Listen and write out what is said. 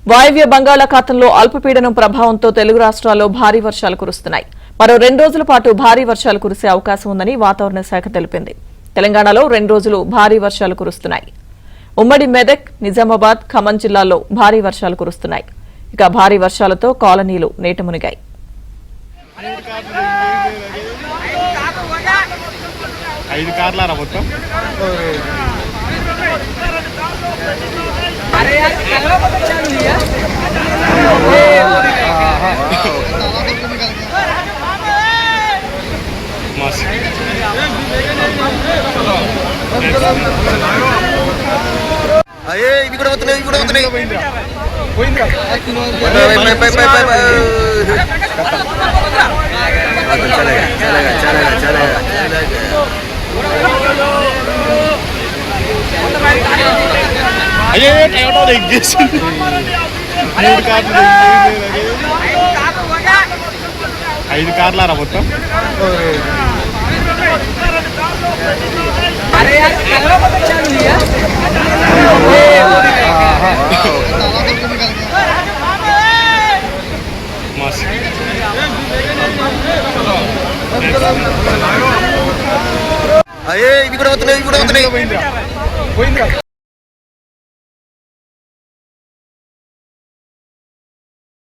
వాయవ్య బంగాళాఖాతంలో అల్పపీడనం ప్రభావంతో తెలుగు రాష్ట్రాల్లో భారీ వర్షాలు కురుస్తున్నాయి. మరో 2 రోజుల పాటు భారీ వర్షాలు కురిసే అవకాశం ఉందని వాతావరణ శాఖ తెలిపింది. తెలంగాణలో 2 రోజులు భారీ వర్షాలు కురుస్తున్నాయి. ఉమ్మడి మెదక్, నిజామాబాద్, ఖమ్మం జిల్లాల్లో భారీ వర్షాలు కురుస్తున్నాయి. ఇక భారీ వర్షాలతో కాలనీలు నీట మునిగాయి. అయ్యే ఇవి కూడా వస్తున్నాయి అయ్యే టయోటా ఎగ్జేసింది 3 కార్లు 5 కార్లారా మొత్తం అయ్యే ఇవి కూడా వస్తున్నాయి